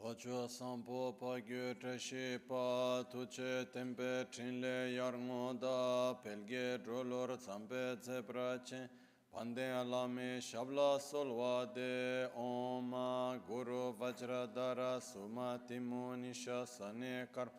Tocho sampo pa gyu trashi pa tuche tempe trinle yarngoda pelge drolor zampe zebrache pande alame shabla solvade oma guru vajradara sumati munisha sane kar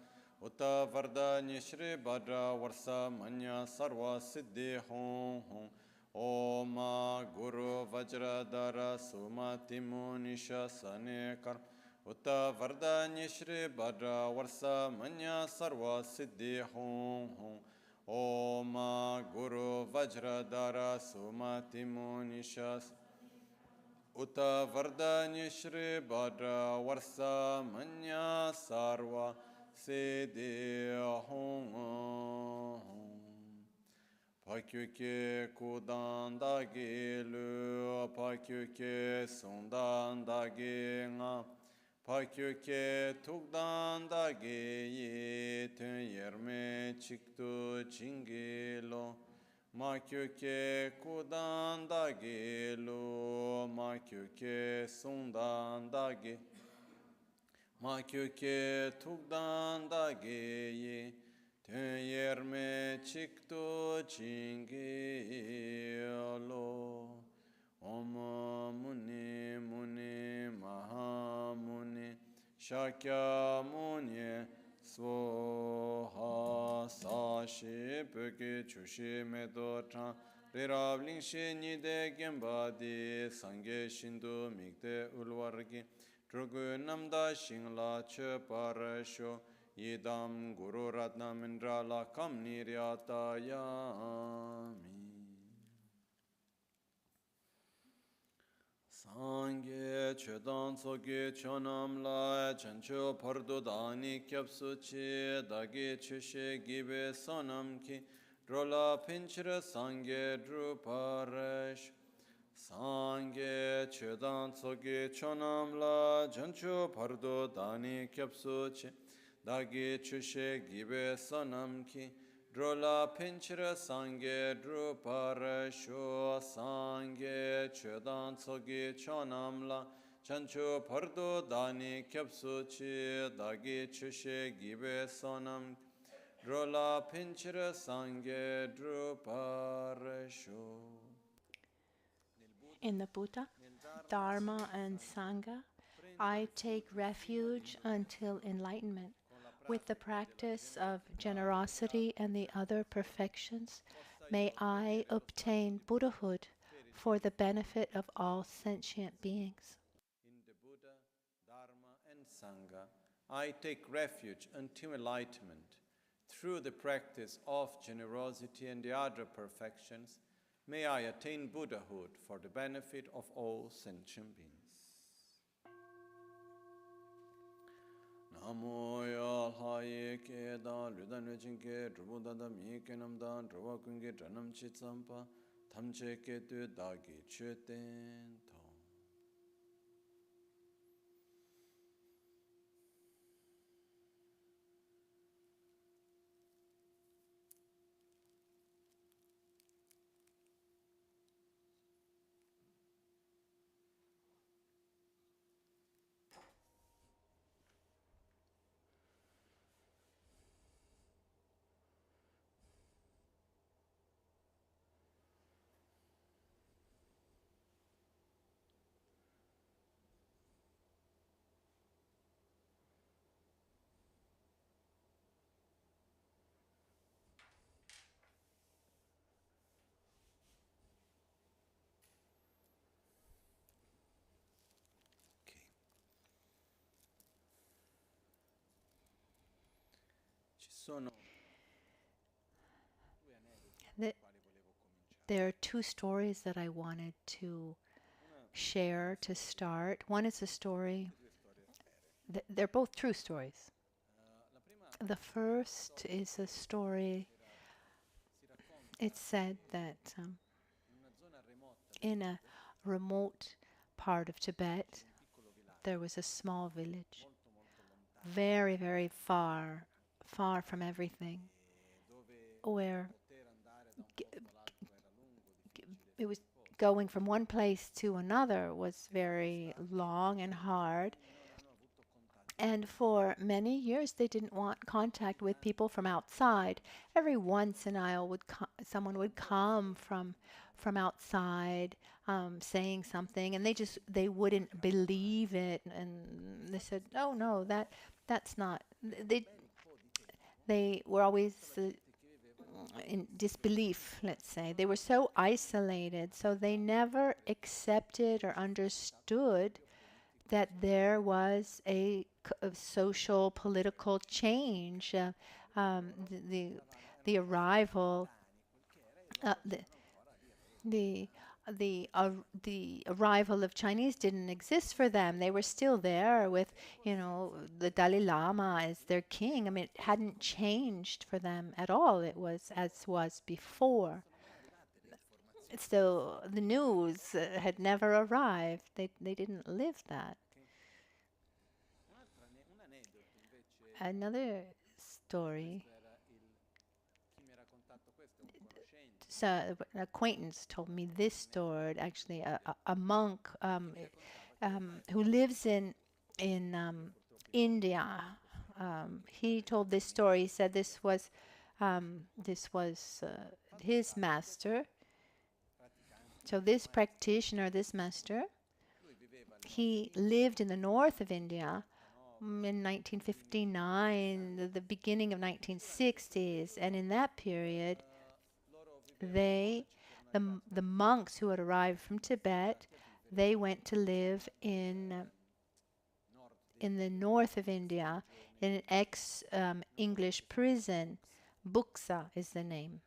uta varda nishri badra varsa manya sarva siddhi hong hong Oma Guru Vajradara Sumati Munisha Sane Kar Uta Vardanya Shri Bhadra Varsa Manya Sarva Siddhi Hong Hong Oma Guru Vajradara Sumati Munisha Uta Vardanya Shri Bhadra Varsa Manya Sarva Siddhi Hong Hong Pakyuke Kudandagi Lu Pakyuke Sundandagi Nga Pakyuke Tugdandagi Yi Tun Yerme Chiktu Chingilo Makyuke Kudandagi Lu Makyuke Sundandagi Makyuke Tugdandagi Yi Yerme Chikto Chingelo Om Muni Muni Maha Muni Shakya Muni Svoha Sashi Pöke Chushi Medo Chan Rirabling Shi Nide Gembadi Sangye Shindu Mikde Ulwargi Drugu Namda Shingla Che Parasho Yidam Guru Ratna Mindrala Kam Niryatayami Sangye Chedan Soge Chonam La Chancho Pardo Dani Kyapsuchi Dagi Chushe Gibe Sonam Ki Drola Pinchra Sangye Druparesh Sangye Chedan Soge Chonam La Chancho Pardo Dani Kyapsuchi Dagi Chushe Gibe Sonam Ki Drola Pinchra Sangye Drupara Sho Sangye Chedan Tsogi Chonamla Chancho Pardo Dani Kyapsu Chi Dagi Chushe Gibe Sonam Drola Pinchra Sangye Drupara Sho. In the Buddha, Dharma, and Sangha, I take refuge until enlightenment. With the practice of generosity and the other perfections, may I obtain Buddhahood for the benefit of all sentient beings. In the Buddha, Dharma, and Sangha, I take refuge until enlightenment. Through the practice of generosity and the other perfections, may I attain Buddhahood for the benefit of all sentient beings. Namo Yalhaye Kedan Ludan Vijinke Drubudada Mike Namdan Druvakunge Dranam Chitsampa Tamche Ketu Dagi Chuten Tong. There are two stories that I wanted to share to start. One is a story, they're both true stories. The first is a story, it's said that in a remote part of Tibet, there was a small village, very, very far from everything, where it was going from one place to another was very long and hard. And for many years, they didn't want contact with people from outside. Every once in a while, someone would come from outside, saying something, and they wouldn't believe it, and they said, "Oh no, that's not." They were always in disbelief. Let's say they were so isolated, so they never accepted or understood that there was a social political change. The the arrival, uh, the the the arrival of Chinese didn't exist for them. They were still there with, the Dalai Lama as their king. I mean, it hadn't changed for them at all. It was as was before. So the news had never arrived. They didn't live that. Another story. So an acquaintance told me this story. Actually, a monk who lives in India. He told this story. He said this was his master. So this practitioner, this master, he lived in the north of India in 1959, the beginning of 1960s, and in that period, the monks who had arrived from Tibet, they went to live in the north of India in an ex-English prison. Buksa is the name.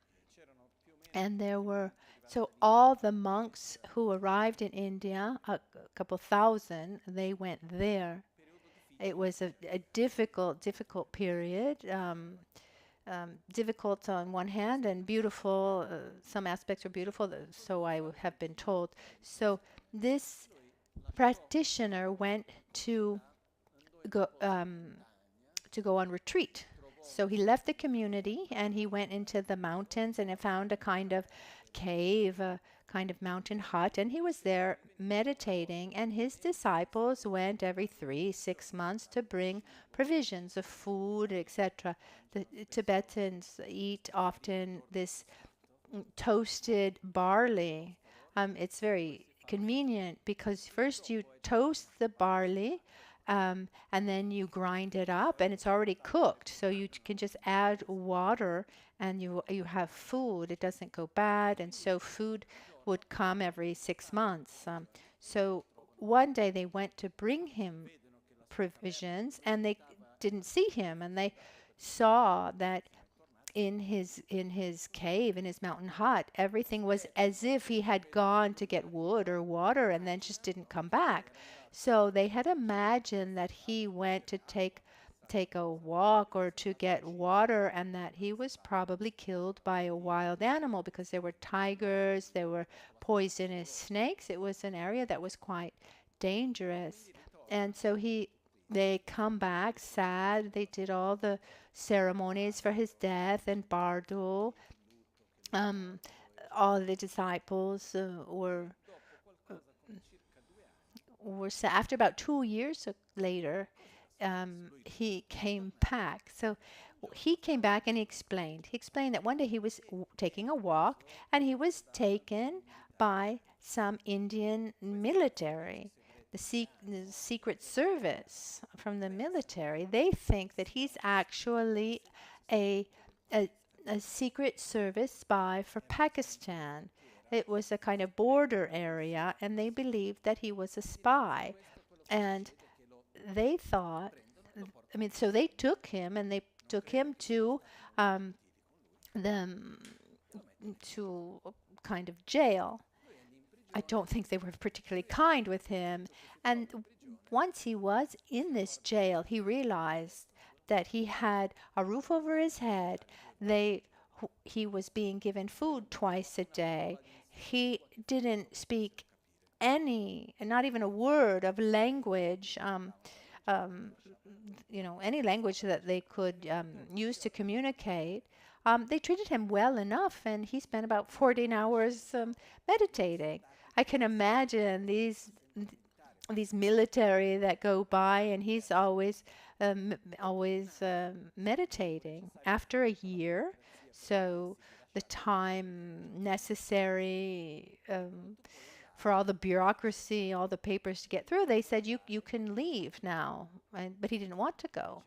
And so all the monks who arrived in India, a couple thousand, they went there. It was a difficult period. Difficult on one hand and beautiful. Some aspects are beautiful, so I have been told. So this practitioner went to go on retreat. So he left the community and he went into the mountains and he found a kind of cave, a kind of mountain hut, and he was there meditating. And his disciples went every 6 months to bring provisions of food, etc. The Tibetans eat often this toasted barley. It's very convenient because first you toast the barley, and then you grind it up, and it's already cooked. So you can just add water, and you have food. It doesn't go bad, and so food would come every 6 months. So one day they went to bring him provisions, and they didn't see him, and they saw that in his cave, in his mountain hut, everything was as if he had gone to get wood or water and then just didn't come back. So they had imagined that he went to take a walk or to get water, and that he was probably killed by a wild animal because there were tigers, there were poisonous snakes. It was an area that was quite dangerous. And so they come back sad. They did all the ceremonies for his death and bardo. All the disciples were sad. After about 2 years later, he came back. So he came back and he explained. He explained that one day he was taking a walk and he was taken by some Indian military, the secret service from the military. They think that he's actually a secret service spy for Pakistan. It was a kind of border area, and they believed that he was a spy. And they thought, so they took him and they took him to to kind of jail. I don't think they were particularly kind with him. And once he was in this jail, he realized that he had a roof over his head. He was being given food twice a day. He didn't speak not even a word of language, any language that they could use to communicate. They treated him well enough, and he spent about 14 hours meditating. I can imagine these military that go by, and he's always always meditating. After a year, so the time necessary for all the bureaucracy, all the papers to get through, they said, you can leave now. But he didn't want to go.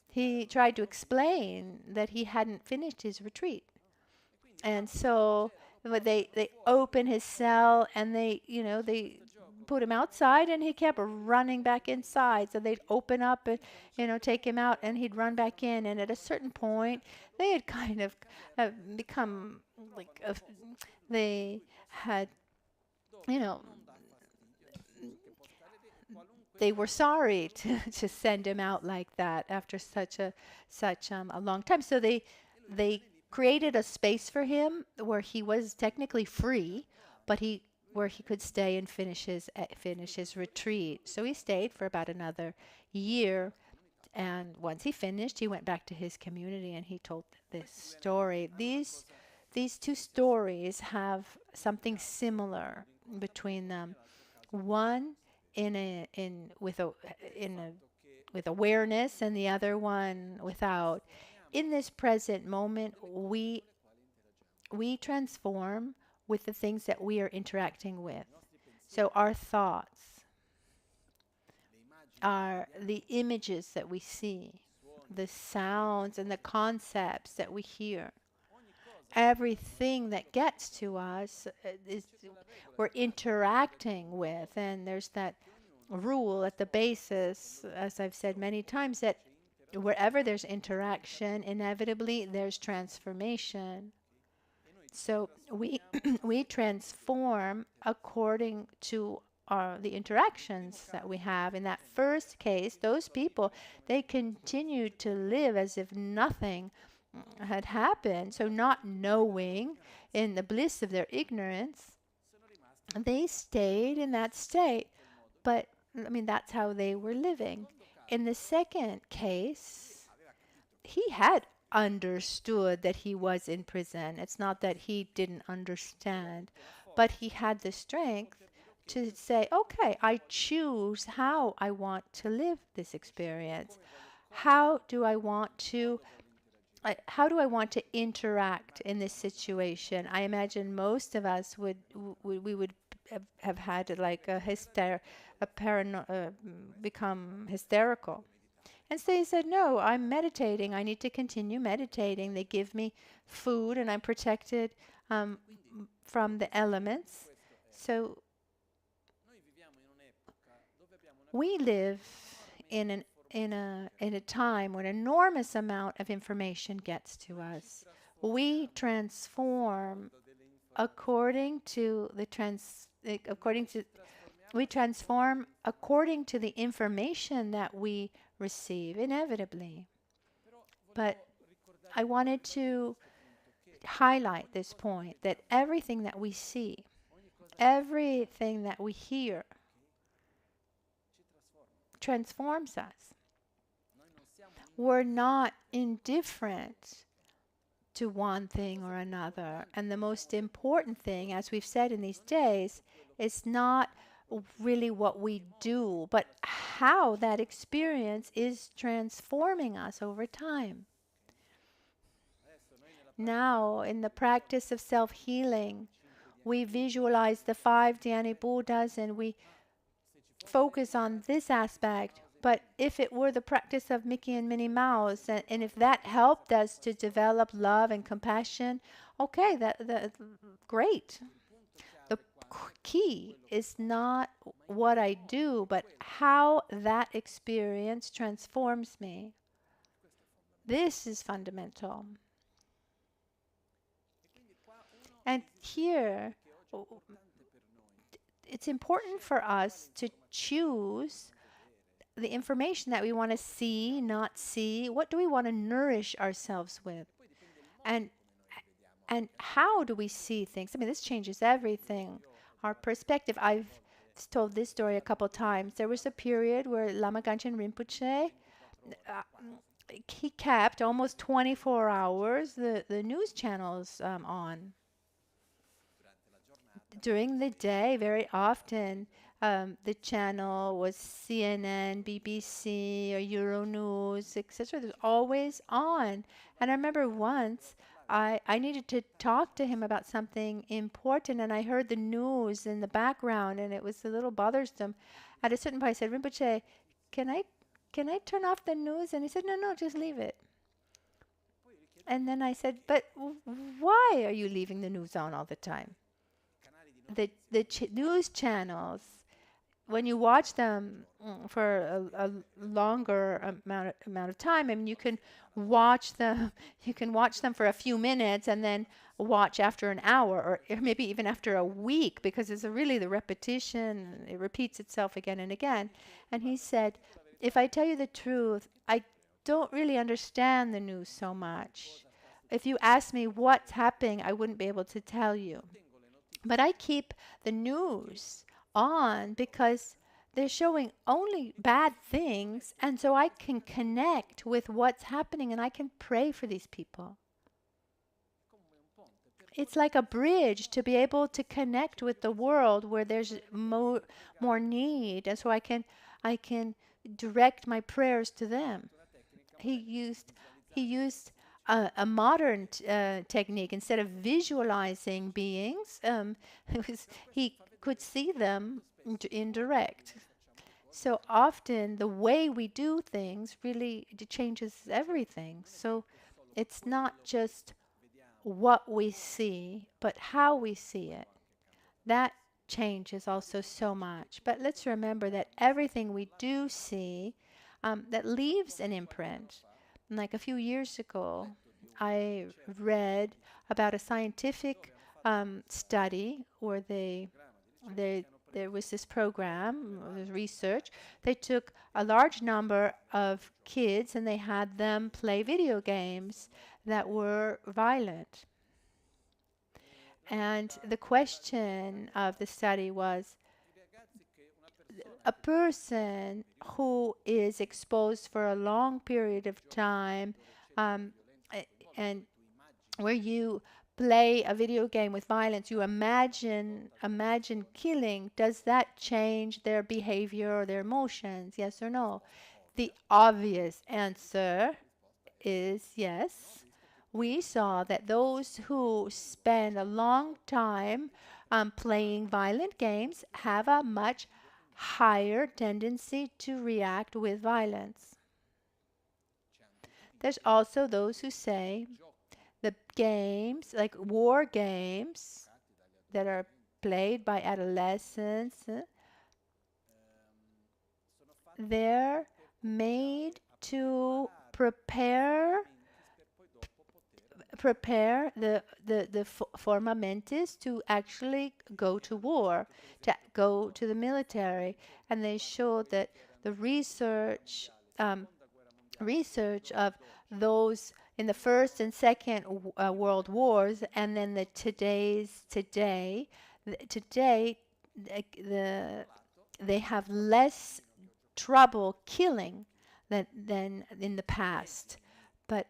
He tried to explain that he hadn't finished his retreat. And so they opened his cell and they put him outside, and he kept running back inside. So they'd open up and take him out, and he'd run back in. And at a certain point, they had kind of become like they had, they were sorry to send him out like that after such a long time. So they created a space for him where he was technically free, but where he could stay and finish his retreat. So he stayed for about another year, and once he finished, he went back to his community and he told this story. These two stories have something similar between them. One with awareness, and the other one without. In this present moment, we transform with the things that we are interacting with. So our thoughts are the images that we see, the sounds and the concepts that we hear. Everything that gets to us we're interacting with, and there's that rule at the basis, as I've said many times, that wherever there's interaction, inevitably there's transformation. So we transform according to the interactions that we have. In that first case, those people, they continued to live as if nothing had happened. So not knowing, in the bliss of their ignorance, they stayed in that state. But that's how they were living. In the second case, he had understood that he was in prison. It's not that he didn't understand, but he had the strength to say, okay, I choose how I want to live this experience. How do I want to interact in this situation? I imagine most of us would have had like become hysterical. And so he said, no, I'm meditating. I need to continue meditating. They give me food and I'm protected from the elements. So we live in a time when an enormous amount of information gets to us. We transform according to the information that we receive, inevitably. But I wanted to highlight this point, that everything that we see, everything that we hear, transforms us. We're not indifferent to one thing or another. And the most important thing, as we've said in these days, is not really what we do, but how that experience is transforming us over time. Now, in the practice of self-healing, we visualize the 5 Dhyani Buddhas and we focus on this aspect. But if it were the practice of Mickey and Minnie Mouse, and if that helped us to develop love and compassion, okay, that great. The key is not what I do, but how that experience transforms me. This is fundamental. And here, it's important for us to choose the information that we want to see, not see. What do we want to nourish ourselves with? And how do we see things? This changes everything. Our perspective. I've told this story a couple times. There was a period where Lama Michel Rinpoche, he kept almost 24 hours the news channels on. During the day, very often, the channel was CNN, BBC, or Euronews, etc. It was always on. And I remember once I needed to talk to him about something important, and I heard the news in the background, and it was a little bothersome. At a certain point, I said, Rinpoche, can I can I turn off the news? And he said, no, no, just leave it. And then I said, but why are you leaving the news on all the time? The news channels, when you watch them for a longer amount of time, I mean, you can watch them. You can watch them for a few minutes and then watch after an hour, or maybe even after a week, because it's really the repetition. It repeats itself again and again. And he said, if I tell you the truth, I don't really understand the news so much. If you ask me what's happening, I wouldn't be able to tell you. But I keep the news on because they're showing only bad things, and so I can connect with what's happening and I can pray for these people. It's like a bridge to be able to connect with the world where there's more need, and so I can direct my prayers to them. He used a modern technique. Instead of visualizing beings, he could see them indirect. So often the way we do things really changes everything. So it's not just what we see, but how we see it. That changes also so much. But let's remember that everything we do see that leaves an imprint. Like a few years ago, I read about a scientific study where there was this program, this research. They took a large number of kids and they had them play video games that were violent. And the question of the study was, a person who is exposed for a long period of time and where you play a video game with violence, you imagine killing, does that change their behavior or their emotions? Yes or no? The obvious answer is yes. We saw that those who spend a long time playing violent games have a much higher tendency to react with violence. There's also those who say the games, like war games that are played by adolescents, they're made to prepare the forma mentis to actually go to war, to go to the military. And they showed that the research of those in the First and Second World Wars, and then today, they have less trouble killing than in the past. But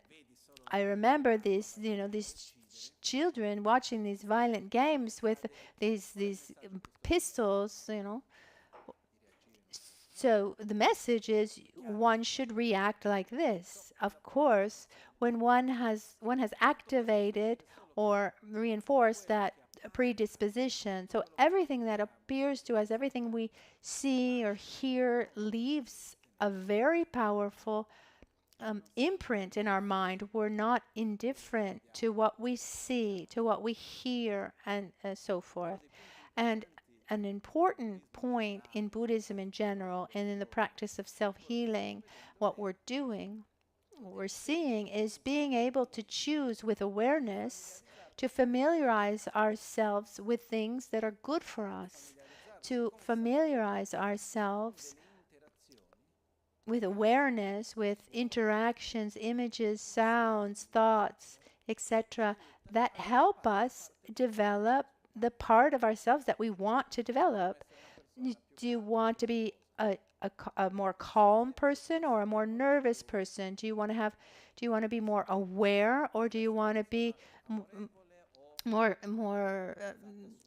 I remember these children watching these violent games with these pistols, So the message is one should react like this. Of course, when one has activated or reinforced that predisposition, so everything that appears to us, everything we see or hear leaves a very powerful imprint in our mind. We're not indifferent to what we see, to what we hear, and so forth. And an important point in Buddhism in general and in the practice of self-healing, what we're seeing is being able to choose with awareness to familiarize ourselves with things that are good for us, to familiarize ourselves with awareness, with interactions, images, sounds, thoughts, etc., that help us develop the part of ourselves that we want to develop. Do you want to be a more calm person or a more nervous person? Do you want to be more aware, or do you want to be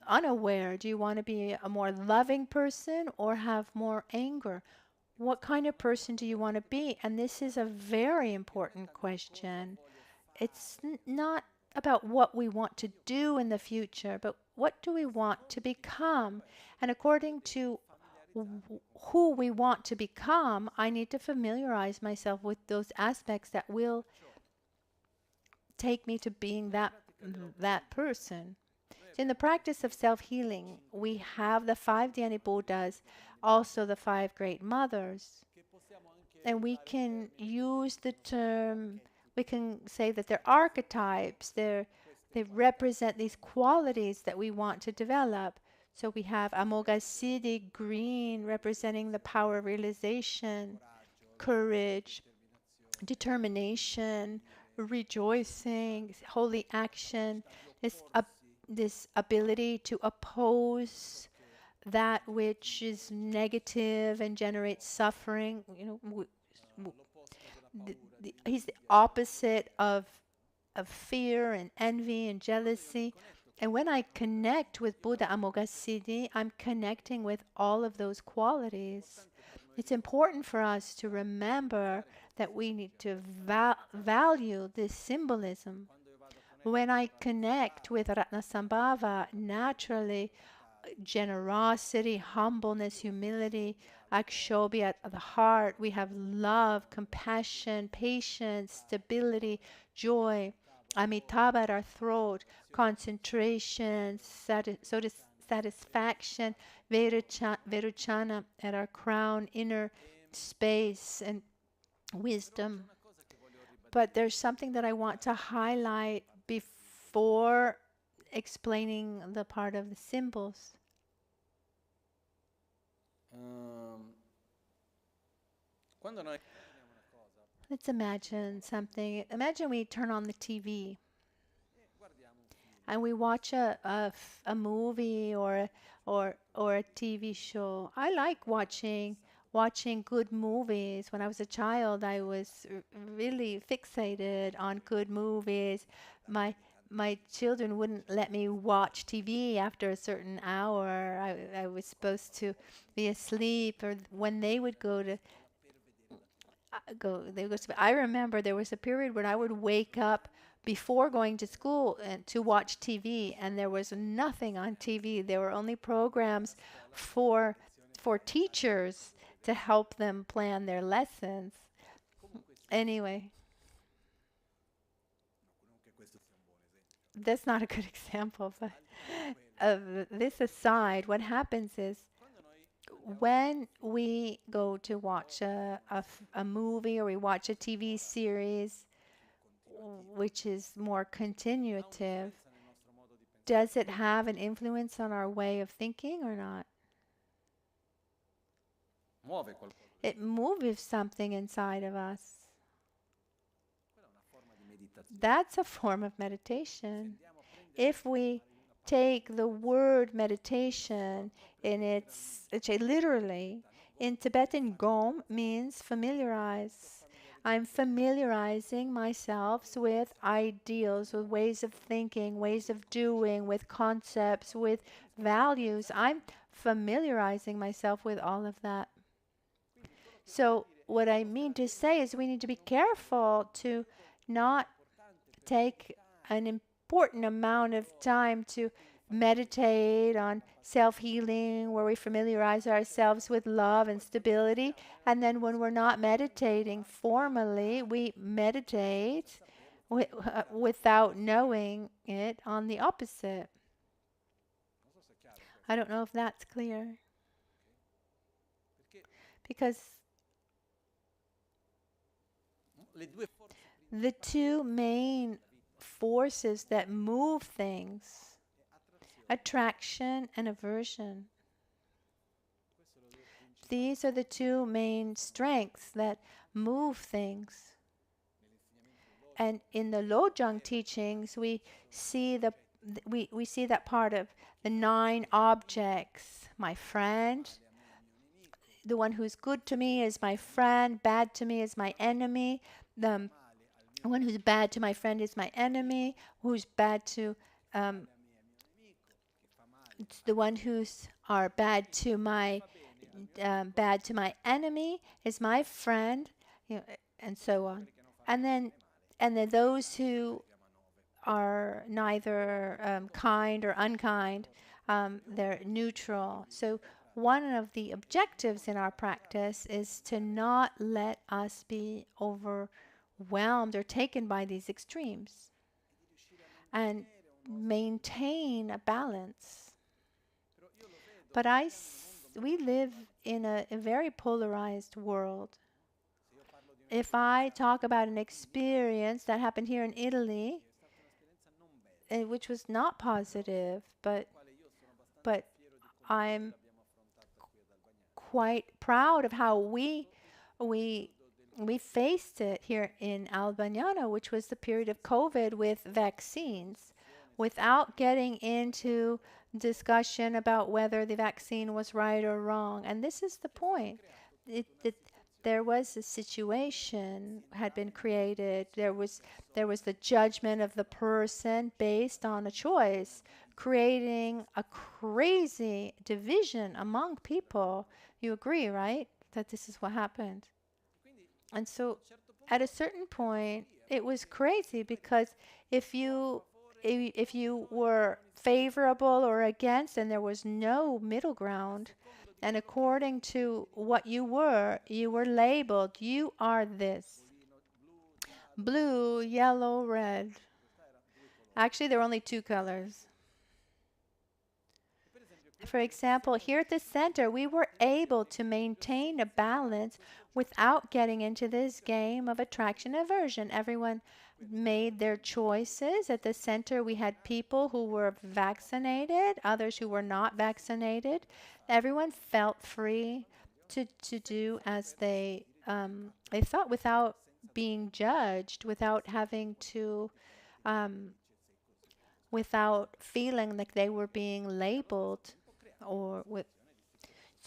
unaware? Do you want to be a more loving person or have more anger? What kind of person do you want to be? And this is a very important question. It's not about what we want to do in the future, but what do we want to become? And according to who we want to become, I need to familiarize myself with those aspects that will take me to being that person. So in the practice of self-healing, we have the five Dhyani Buddhas, also the five great mothers. And we can use the term, we can say that they're archetypes, they represent these qualities that we want to develop. So we have Amoghasiddhi green, representing the power of realization, courage, determination, rejoicing, holy action, this ability to oppose that which is negative and generates suffering. He's the opposite of fear and envy and jealousy. And when I connect with Buddha Amoghasiddhi, I'm connecting with all of those qualities. It's important for us to remember that we need to value this symbolism. When I connect with Ratnasambhava, naturally, generosity, humbleness, humility, Akshobhya at the heart, we have love, compassion, patience, stability, joy, Amitabha at our throat, concentration, satisfaction, Veruchana at our crown, inner space, and wisdom. But there's something that I want to highlight before explaining the part of the symbols. Let's imagine something. Imagine we turn on the TV and we watch a movie or a TV show. I like watching good movies. When I was a child, I was really fixated on good movies. My children wouldn't let me watch TV after a certain hour. I was supposed to be asleep, or when they would I remember there was a period when I would wake up before going to school and to watch TV, and there was nothing on TV. There were only programs for teachers to help them plan their lessons. Anyway, that's not a good example, but this aside, what happens is when we go to watch a movie or we watch a TV series which is more continuative, does it have an influence on our way of thinking or not? It moves something inside of us. That's a form of meditation. If we take the word meditation in its literally, in Tibetan, gom means familiarize. I'm familiarizing myself with ideals, with ways of thinking, ways of doing, with concepts, with values. I'm familiarizing myself with all of that. So what I mean to say is we need to be careful to not take an important amount of time to meditate on self-healing, where we familiarize ourselves with love and stability. And then when we're not meditating formally, we meditate without knowing it on the opposite. I don't know if that's clear. Because the two main forces that move things, attraction and aversion, these are the two main strengths that move things. And in the Lojong teachings, we see that part of the 9 objects. My friend, the one who's good to me is my friend, bad to me is my enemy. The one who's bad to my friend is my enemy. Who's bad to um, it's the one who's are bad to my enemy is my friend, you know, and so on. And then those who are neither kind or unkind, they're neutral. So one of the objectives in our practice is to not let us be overwhelmed or taken by these extremes and maintain a balance. But we live in a very polarized world. If I talk about an experience that happened here in Italy, which was not positive, but I'm quite proud of how we faced it here in Albagnano, which was the period of COVID with vaccines, without getting into discussion about whether the vaccine was right or wrong. And this is the point. There was a situation had been created. There was the judgment of the person based on a choice, creating a crazy division among people. You agree, right? That this is what happened. And so at a certain point, it was crazy because if you were favorable or against, and there was no middle ground, and according to what you were labeled, you are this. Blue, yellow, red. Actually, there were only two colors. For example, here at the center, we were able to maintain a balance without getting into this game of attraction aversion. Everyone made their choices. At the center, we had people who were vaccinated, others who were not vaccinated. Everyone felt free to do as they thought, without being judged, without having to, without feeling like they were being labeled or with.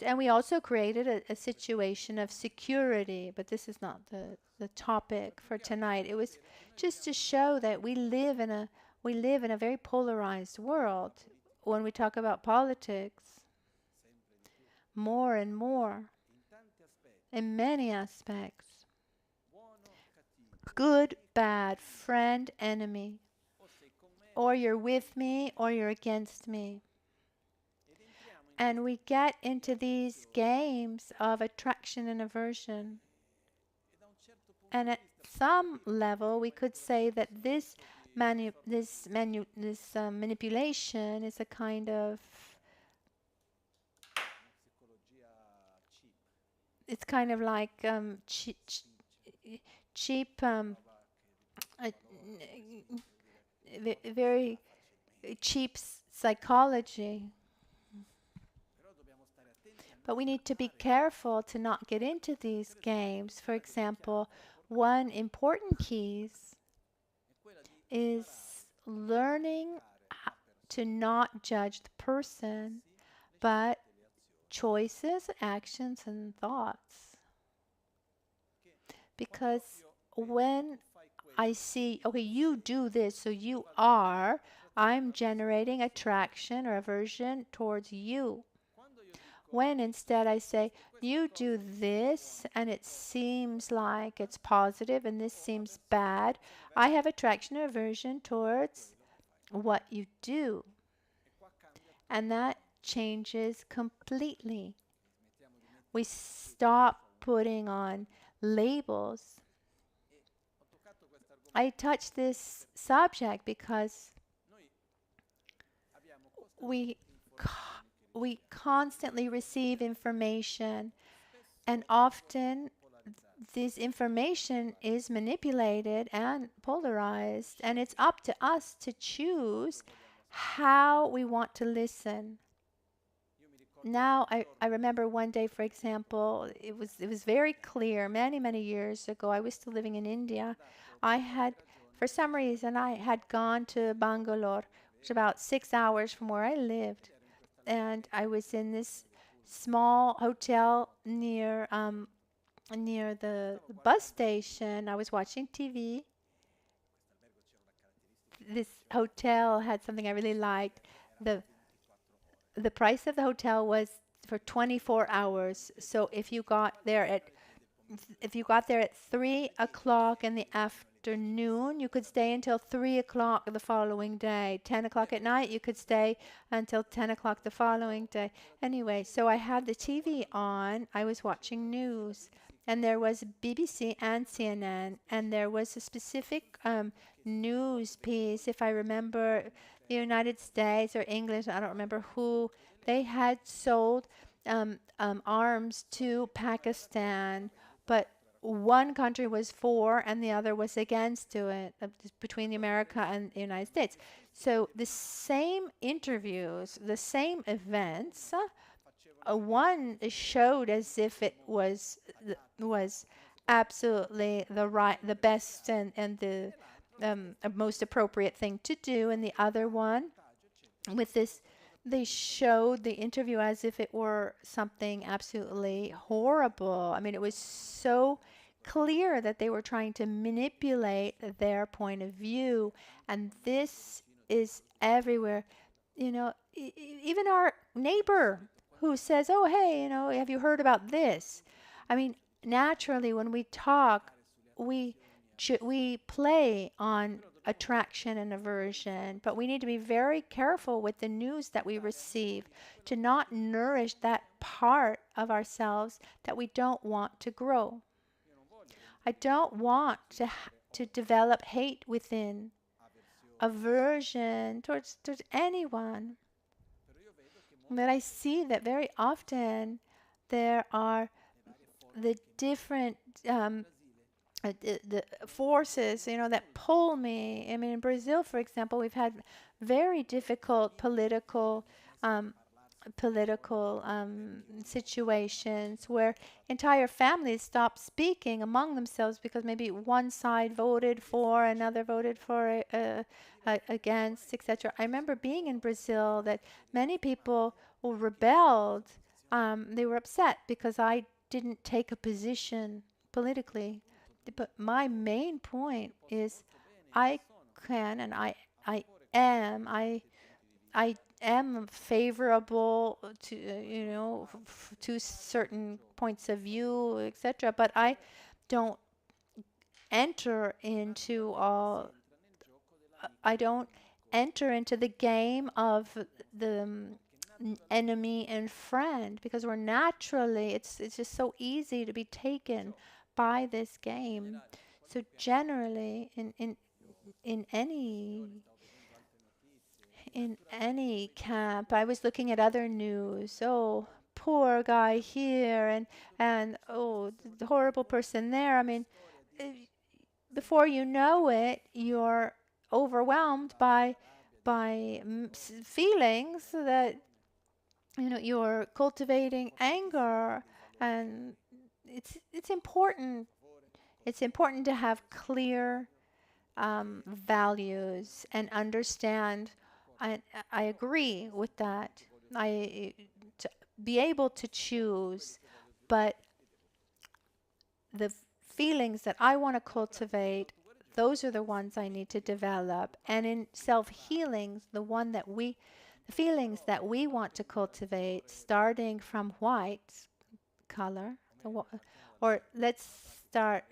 And we also created a situation of security, but this is not the topic for tonight. It was just to show that we live in a very polarized world. When we talk about politics, more and more, in many aspects, good, bad, friend, enemy, or you're with me or you're against me. And we get into these games of attraction and aversion. And at some level, we could say that this manipulation is a kind of, it's kind of like cheap, very cheap psychology. But we need to be careful to not get into these games. For example, one important key is learning to not judge the person, but choices, actions, and thoughts. Because when I see, okay, you do this, so you are, I'm generating attraction or aversion towards you. When instead I say, you do this, and it seems like it's positive, and this seems bad, I have attraction or aversion towards what you do. And that changes completely. We stop putting on labels. I touch this subject because we constantly receive information, and often this information is manipulated and polarized, and it's up to us to choose how we want to listen. Now, I remember one day, for example, it was very clear many years ago. I was still living in India. For some reason, I had gone to Bangalore, which is about 6 hours from where I lived. And I was in this small hotel near the bus station. I was watching TV. this hotel had something I really liked. The the price of the hotel was for 24 hours. So if you got there at 3 o'clock in the afternoon, you could stay until 3 o'clock the following day. 10 o'clock at night, you could stay until 10 o'clock the following day. Anyway, so I had the TV on. I was watching news, and there was BBC and CNN, and there was a specific news piece, if I remember, the United States or English, I don't remember who, they had sold arms to Pakistan, but one country was for and the other was against to it, between the America and the United States. So the same interviews, the same events, one showed as if it was absolutely the best and the most appropriate thing to do, and the other one with this, they showed the interview as if it were something absolutely horrible. I mean, it was so clear that they were trying to manipulate their point of view, and this is everywhere. Even our neighbor who says, "Oh, hey, have you heard about this?" I mean, naturally, when we talk, we play on attraction and aversion, but we need to be very careful with the news that we receive to not nourish that part of ourselves that we don't want to grow. I don't want to develop hate within, aversion towards anyone. But I see that very often there are the different the forces, that pull me. I mean, in Brazil, for example, we've had very difficult political situations where entire families stopped speaking among themselves because maybe one side voted for, another voted for against, etc. I remember being in Brazil that many people who rebelled. They were upset because I didn't take a position politically. But my main point is I can and I am favorable to to certain points of view, etc. But I don't enter into I don't enter into the game of the enemy and friend, because we're naturally, it's just so easy to be taken by this game. So generally, in any camp, I was looking at other news. Oh, poor guy here, and oh, the horrible person there. I mean, before you know it, you're overwhelmed by feelings that you're cultivating anger, and it's important. It's important to have clear values and understand. I agree with that. To be able to choose, but the feelings that I want to cultivate, those are the ones I need to develop. And in self-healing, the feelings that we want to cultivate, starting from white color, or let's start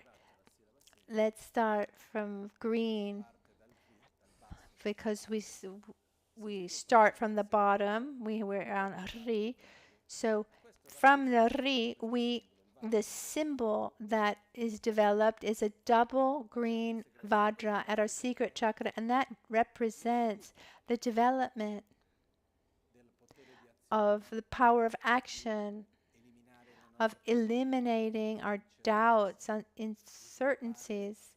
from green, because we start from the bottom. We're on Ri. So from the Ri, the symbol that is developed is a double green Vajra at our secret chakra, and that represents the development of the power of action, of eliminating our doubts, uncertainties,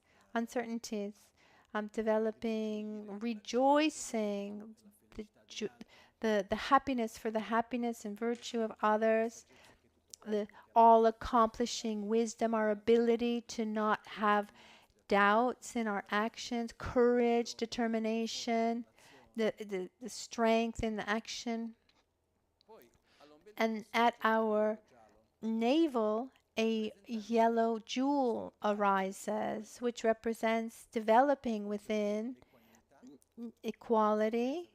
developing rejoicing, the happiness for the happiness and virtue of others, the all-accomplishing wisdom, our ability to not have doubts in our actions, courage, determination, the strength in the action. And at our navel, a yellow jewel arises, which represents developing within equality,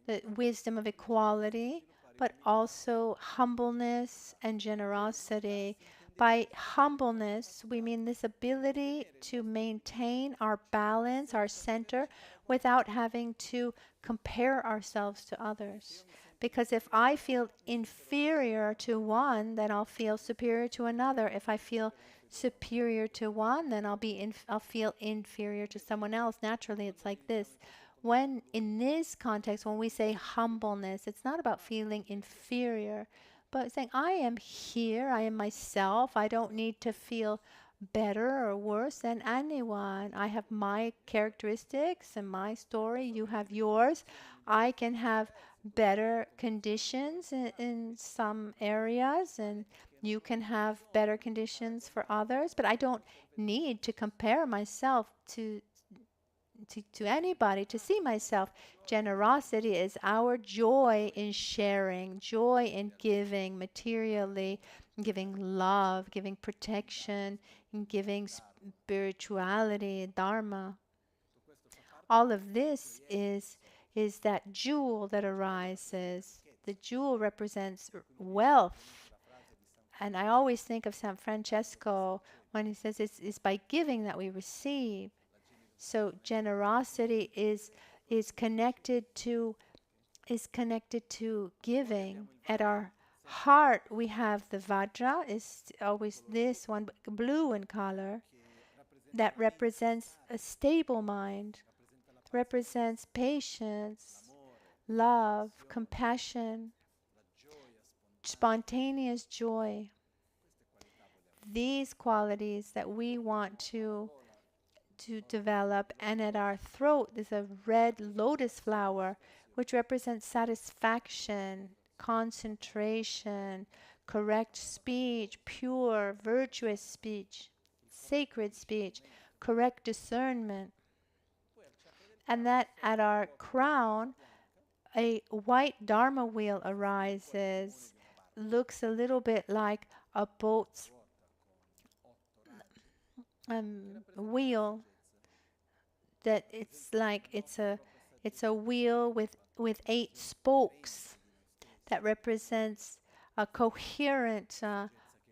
the wisdom of equality, but also humbleness and generosity. By humbleness, we mean this ability to maintain our balance, our center, without having to compare ourselves to others. Because if I feel inferior to one, then I'll feel superior to another. If I feel superior to one, then I'll feel inferior to someone else. Naturally, it's like this. When in this context, when we say humbleness, it's not about feeling inferior, but saying, I am here, I am myself, I don't need to feel better or worse than anyone. I have my characteristics and my story, you have yours. I can have better conditions in some areas, and you can have better conditions for others, but I don't need to compare myself to anybody, to see myself. Generosity is our joy in sharing, joy in giving materially, giving love, giving protection, giving spirituality, dharma. All of this is that jewel that arises. The jewel represents wealth. And I always think of San Francesco when he says it's by giving that we receive. So generosity is connected to giving. At our heart, we have the Vajra, is always this one, blue in color, that represents a stable mind, represents patience, love, compassion, spontaneous joy. These qualities that we want to develop, and at our throat there's a red lotus flower which represents satisfaction, concentration, correct speech, pure, virtuous speech, sacred speech, correct discernment. And that at our crown, a white Dharma wheel arises, looks a little bit like a boat's wheel, that it's a wheel with 8 spokes that represents a coherent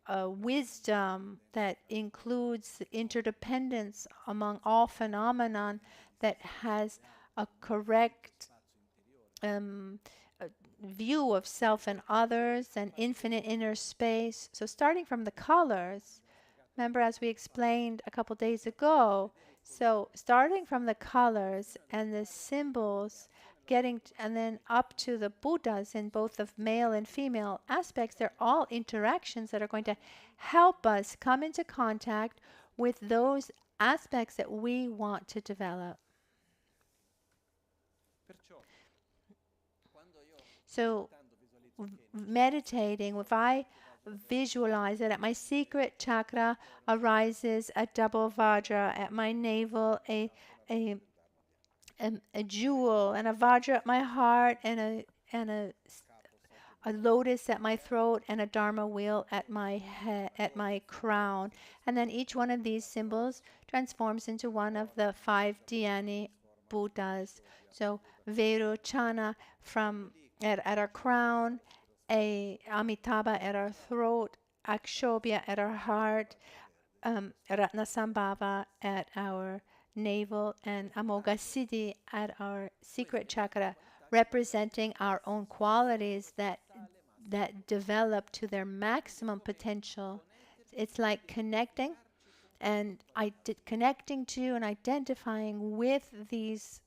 wisdom that includes interdependence among all phenomenon, that has a correct view of self and others and infinite inner space. So starting from the colors, remember as we explained a couple days ago, so starting from the colors and the symbols, and then up to the Buddhas in both the male and female aspects, they're all interactions that are going to help us come into contact with those aspects that we want to develop. So meditating, if I visualize it, at my secret chakra arises a double vajra, at my navel a jewel, and a vajra at my heart, and a lotus at my throat, and a dharma wheel at my head, at my crown. And then each one of these symbols transforms into one of the 5 dhyani Buddhas. So Vairochana at our crown, a Amitabha at our throat, Akshobhya at our heart, Ratnasambhava at our navel, and Amoghasiddhi at our secret chakra, representing our own qualities that develop to their maximum potential. It's like connecting to and identifying with these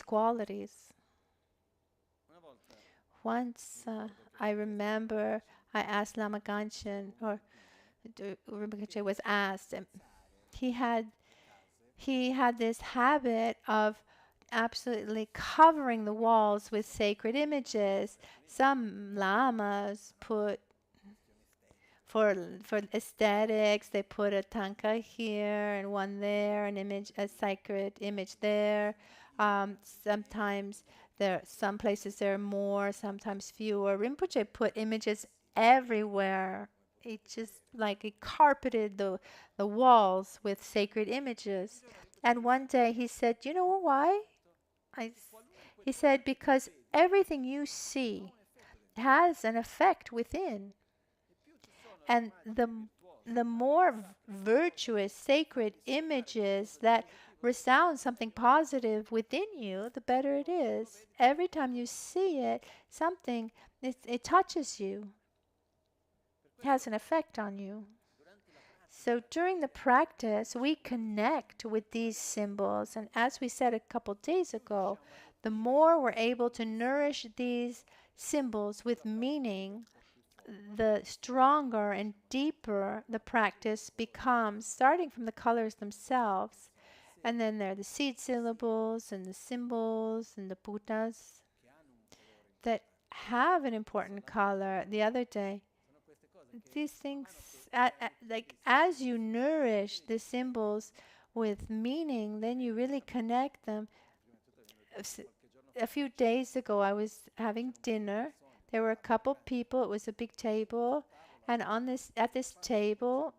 qualities. Once I remember I asked Lama Ganchen, or Rinpoche was asked, and he had this habit of absolutely covering the walls with sacred images. Some lamas put, for aesthetics, they put a tanka here and one there, a sacred image there. Sometimes some places there are more, sometimes fewer. Rinpoche put images everywhere. It just like it carpeted the walls with sacred images. And one day he said, "You know why? he said, because everything you see has an effect within. And the more virtuous, sacred images that resound something positive within you, the better it is. Every time you see it, it touches you, has an effect on you. So during the practice, we connect with these symbols. And as we said a couple days ago, the more we're able to nourish these symbols with meaning, the stronger and deeper the practice becomes, starting from the colors themselves. And then there are the seed syllables and the symbols and the putas that have an important color. The other day, these things, like as you nourish the symbols with meaning, then you really connect them. A few days ago, I was having dinner. There were a couple people. It was a big table, and at this table,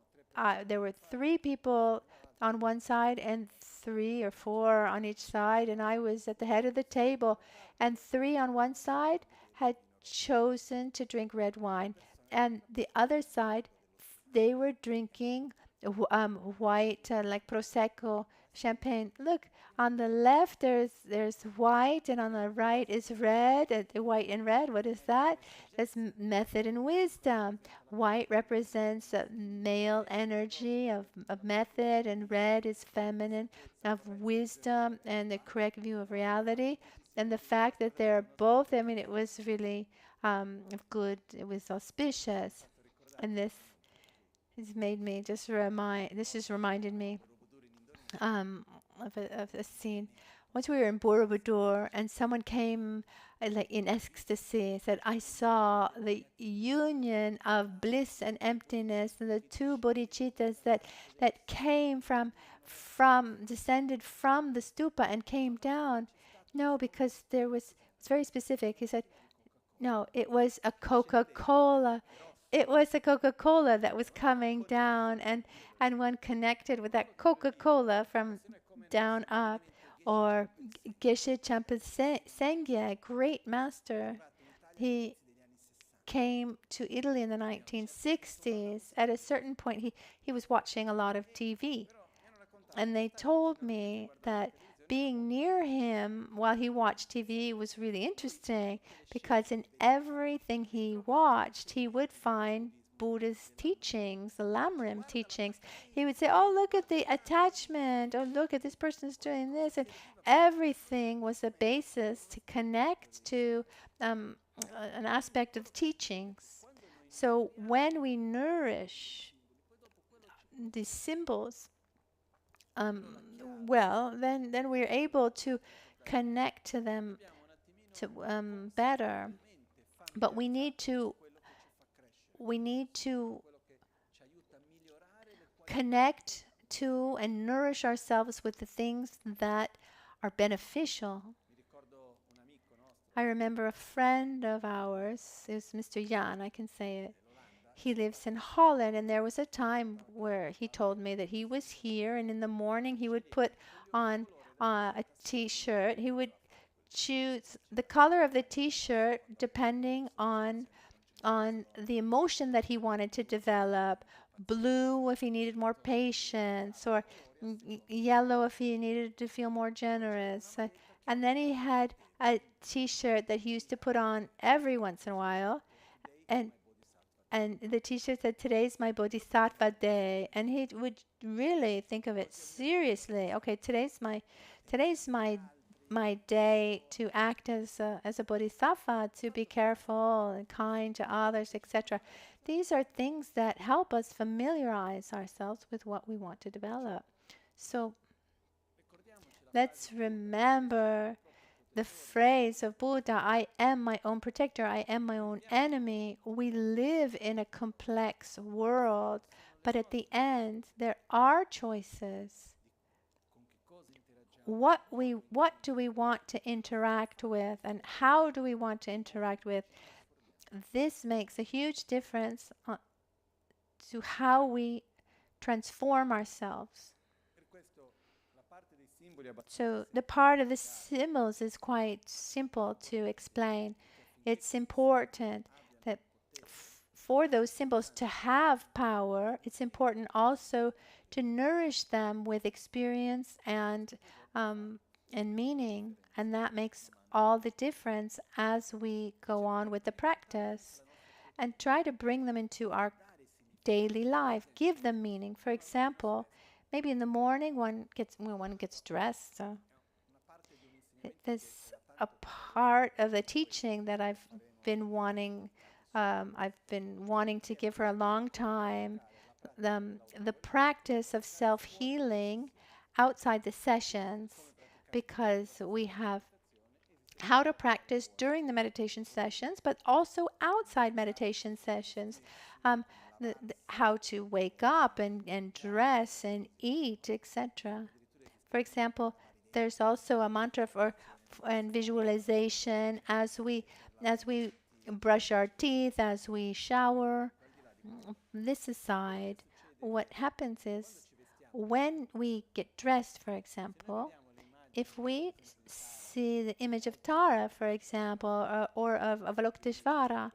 there were 3 people on one side and 3 or 4 on each side, and I was at the head of the table. And 3 on one side had chosen to drink red wine, and the other side, they were drinking white, like prosecco, champagne. Look, on the left there's white, and on the right is red. White and red. What is that? That's method and wisdom. White represents male energy of method, and red is feminine of wisdom and the correct view of reality. And the fact that they're both, I mean, it was really good. It was auspicious, and this has made me just remind. This just reminded me of a scene. Once we were in Borobudur, and someone came like in ecstasy, said, "I saw the union of bliss and emptiness, and the 2 bodhicittas that came from descended from the stupa and came down." No, because it's very specific. He said, no, it was a Coca-Cola. It was a Coca-Cola that was coming down, and one connected with that Coca-Cola from down up. Or Geshe Champa Sengye, great master. He came to Italy in the 1960s. At a certain point, he was watching a lot of TV. And they told me that being near him while he watched TV was really interesting, because in everything he watched, he would find Buddha's teachings, the Lamrim teachings. He would say, "Oh, look at the attachment. Oh, look at this person's doing this." And everything was a basis to connect to an aspect of the teachings. So when we nourish these symbols, well, then we're able to connect to them better. But we need to connect to and nourish ourselves with the things that are beneficial. I remember a friend of ours, it was Mr. Jan, I can say it. He lives in Holland, and there was a time where he told me that he was here, and in the morning he would put on a t-shirt. He would choose the color of the t-shirt depending on the emotion that he wanted to develop. Blue if he needed more patience, or yellow if he needed to feel more generous. And then he had a t-shirt that he used to put on every once in a while, and the t-shirt said, "Today's my Bodhisattva day," and he would really think of it seriously. Okay, today's my day to act as a bodhisattva, to be careful and kind to others, etc. These are things that help us familiarize ourselves with what we want to develop. So let's remember the phrase of Buddha, "I am my own protector, I am my own enemy." We live in a complex world, but at the end, there are choices. What do we want to interact with, and how do we want to interact with? This makes a huge difference to how we transform ourselves. So the part of the symbols is quite simple to explain. It's important that for those symbols to have power, it's important also to nourish them with experience and meaning, and that makes all the difference as we go on with the practice and try to bring them into our daily life, give them meaning. For example, maybe in the morning when one gets dressed. There's a part of the teaching that I've been wanting to give for a long time. The practice of self-healing outside the sessions, because we have how to practice during the meditation sessions, but also outside meditation sessions. Um, how to wake up and dress and eat, etc. For example, there's also a mantra for and visualization as we brush our teeth, as we shower. This aside, what happens is when we get dressed, for example, if we see the image of Tara, for example, or of Avalokiteshvara,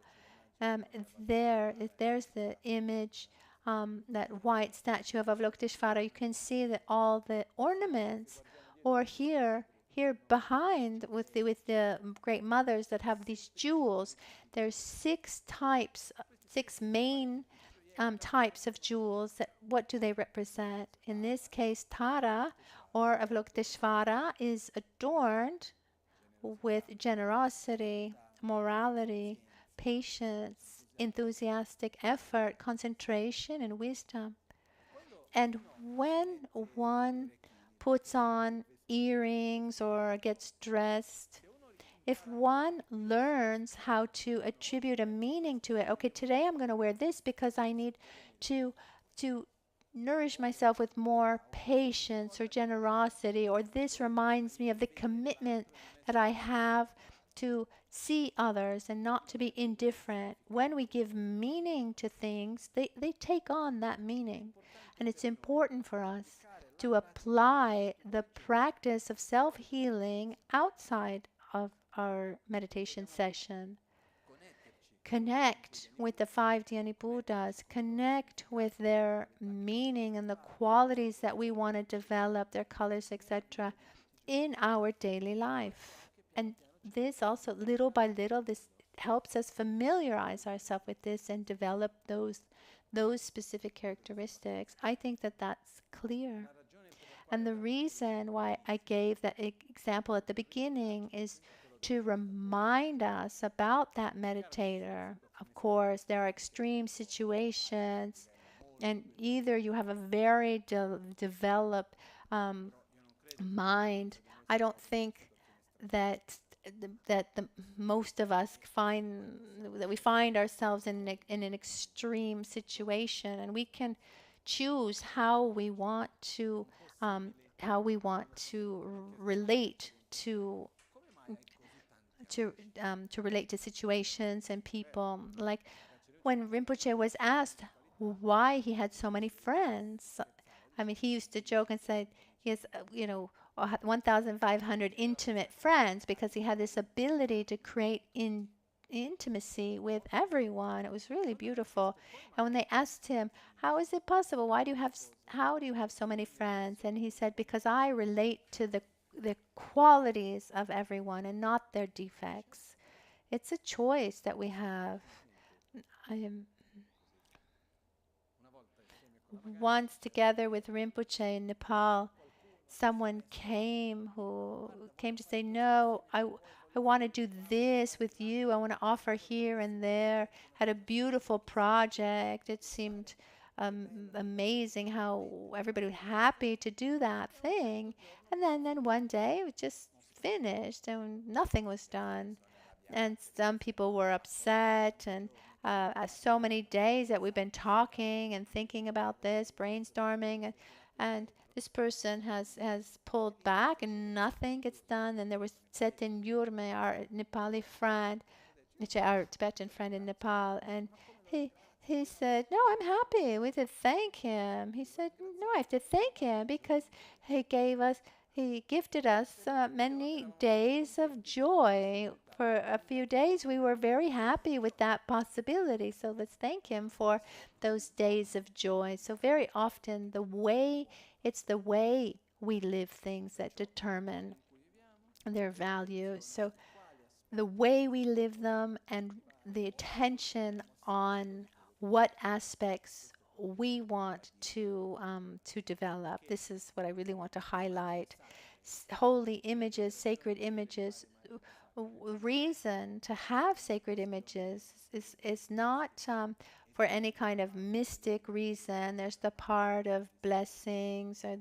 there's the image, that white statue of Avalokiteshvara. You can see that all the ornaments, or here behind with the great mothers that have these jewels. There's six main types of jewels. What do they represent? In this case, Tara or Avalokiteshvara is adorned with generosity, morality, patience, enthusiastic effort, concentration, and wisdom. And when one puts on earrings or gets dressed, if one learns how to attribute a meaning to it, okay, today I'm going to wear this because I need to nourish myself with more patience or generosity, or this reminds me of the commitment that I have to see others and not to be indifferent. When we give meaning to things, they take on that meaning. And it's important for us to apply the practice of self-healing outside of our meditation session. Connect with the five Dhyani Buddhas, connect with their meaning and the qualities that we want to develop, their colors, etc., in our daily life. And this also, little by little, this helps us familiarize ourselves with this and develop those specific characteristics. I think that that's clear. And the reason why I gave that example at the beginning is to remind us about that meditator. Of course, there are extreme situations, and either you have a very developed mind. I don't think that the most of us we find ourselves in an extreme situation, and we can choose how we want to relate to relate to situations and people. Like when Rinpoche was asked why he had so many friends, I mean, he used to joke and say he has, 1,500 intimate friends because he had this ability to create intimacy with everyone. It was really beautiful. And when they asked him, "How is it possible? How do you have so many friends?" And he said, "Because I relate to the qualities of everyone and not their defects." It's a choice that we have. Once together with Rinpoche in Nepal, someone came to say, "No, I want to do this with you. I want to offer here and there." Had a beautiful project. It seemed amazing how everybody was happy to do that thing. And then one day it was just finished and nothing was done. And some people were upset, and so many days that we've been talking and thinking about this, brainstorming, and this person has pulled back and nothing gets done. And there was Tsetin Yurme, our Nepali friend, our Tibetan friend in Nepal, and he said, "No, I'm happy. We have to thank him." He said, "No, I have to thank him because he gave us He gifted us many days of joy. For a few days, we were very happy with that possibility. So let's thank Him for those days of joy. So very often, it's the way we live things that determine their value. So the way we live them and the attention on what aspects we want to develop. This is what I really want to highlight. Holy images, sacred images. Reason to have sacred images is not for any kind of mystic reason. There's the part of blessings or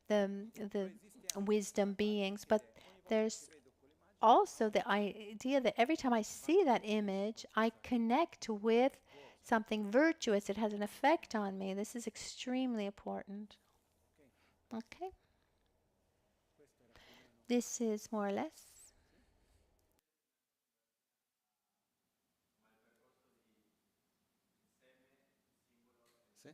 the wisdom beings, but there's also the idea that every time I see that image, I connect with something virtuous. It has an effect on me. This is extremely important. Okay? This is more or less. Sì?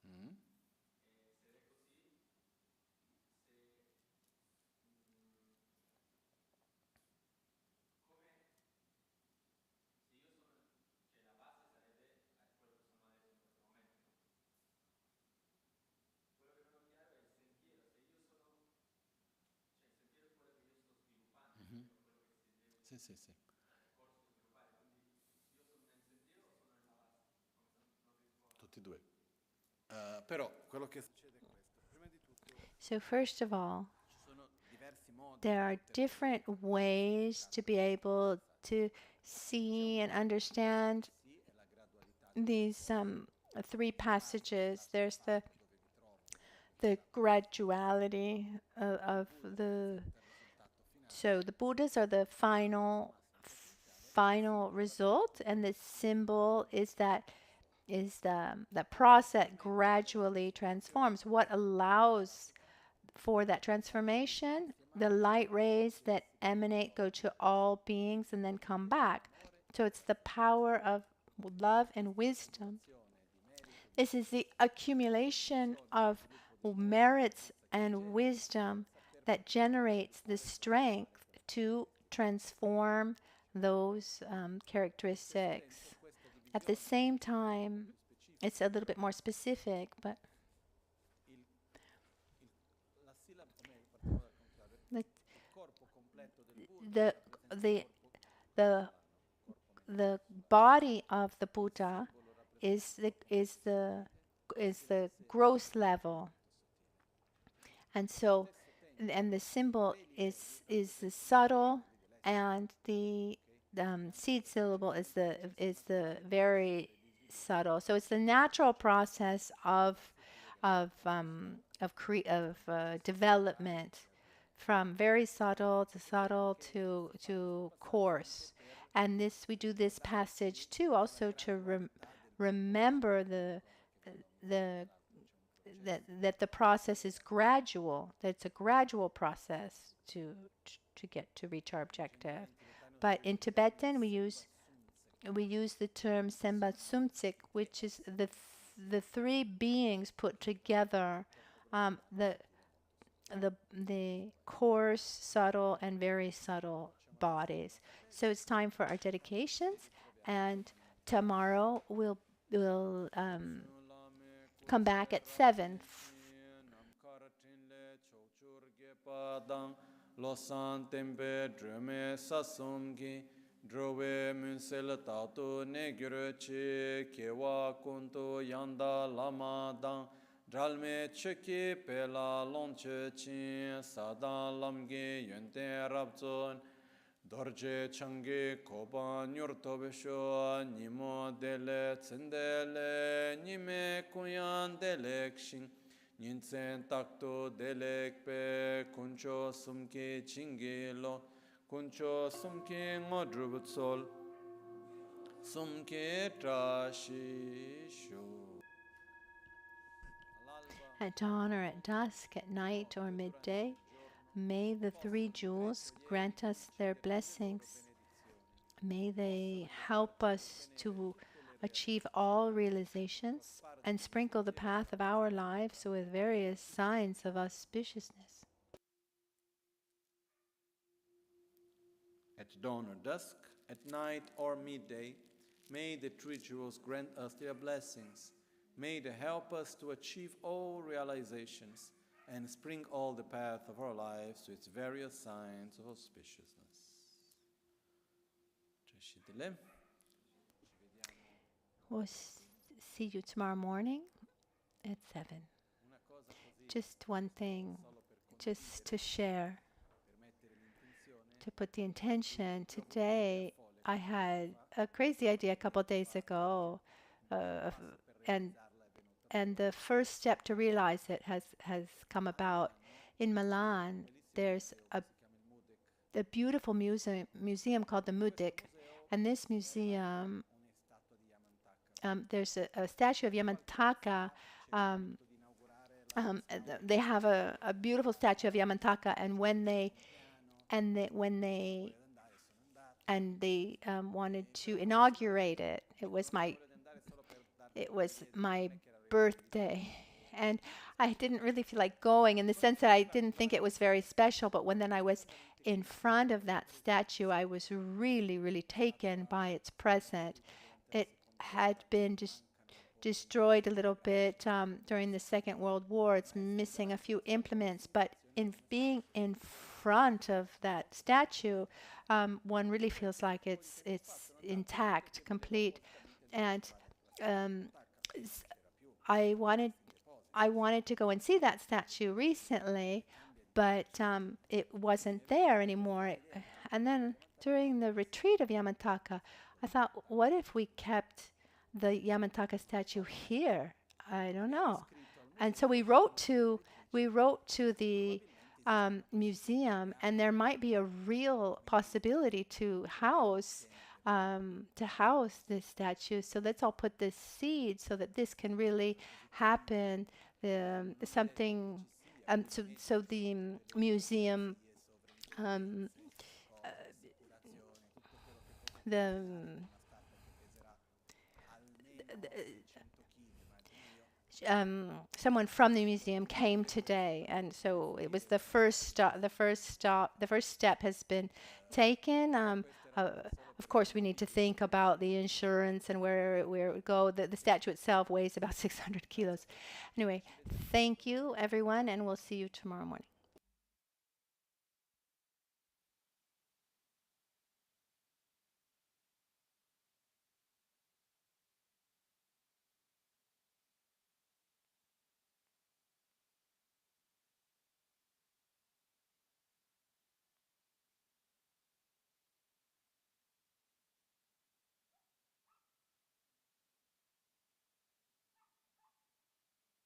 Mm. Mhm. Sì, sì, sì. Tutti e due. Però quello che succede è questo. Prima di tutto So, first of all, ci sono diversi modi there are per different ways to be able to see and understand sì, è la gradualità che these three passages. There's the graduality of the so the Buddhas are the final result, and the symbol is the process gradually transforms. What allows for that transformation? The light rays that emanate go to all beings and then come back. So it's the power of love and wisdom. This is the accumulation of merits and wisdom that generates the strength to transform those characteristics. At the same time, it's a little bit more specific, but the the the the, the body of the Buddha is the gross level, and so and the symbol is the subtle, and the seed syllable is the very subtle. So it's the natural process of development from very subtle to coarse. And this we do this passage too, also to remember the that the process is gradual. That it's a gradual process to get to reach our objective. But in Tibetan, we use the term Semba Sumtsik, which is the three beings put together, the coarse, subtle, and very subtle bodies. So it's time for our dedications, and tomorrow we'll come back at 7. Losan tempe drume sasumgi drove munsel tatu negure chi kewa kunto yanda lama dang dralme cheki pela lonche chin sadan lamgi yunte rabzon dorje changi koba nyurtobe sho nimo dele tsendele nime kuyan delek shing Ninsen takto delek pe kuncho sumke chingelo kuncho sumke ngodrubut sol sumke trashi sho. At dawn or at dusk, at night or midday, may the three jewels grant us their blessings. May they help us to achieve all realizations and sprinkle the path of our lives with various signs of auspiciousness. At dawn or dusk, at night or midday, may the rituals grant us their blessings. May they help us to achieve all realizations and spring all the path of our lives to its various signs of auspiciousness. We'll see you tomorrow morning at 7. Just one thing, just to share, to put the intention. Today, I had a crazy idea a couple of days ago, and the first step to realize it has come about. In Milan, there's a beautiful museum called the Mudik, and this museum, there's a statue of Yamantaka. They have a beautiful statue of Yamantaka, and when they wanted to inaugurate it, it was my birthday, and I didn't really feel like going, in the sense that I didn't think it was very special. But when then I was in front of that statue, I was really, really taken by its presence. It had been destroyed a little bit during the Second World War. It's missing a few implements, but in being in front of that statue, one really feels like it's intact, complete. And I wanted to go and see that statue recently, but it wasn't there anymore. And then during the retreat of Yamantaka, I thought, what if we kept the Yamantaka statue here? I don't know. And so we wrote to the museum, and there might be a real possibility to house this statue. So let's all put this seed so that this can really happen. Something. So the museum, someone from the museum came today, and so it was the first stop. The first step has been taken. Of course, we need to think about the insurance and where it would go. The statue itself weighs about 600 kilos. Anyway, thank you, everyone, and we'll see you tomorrow morning.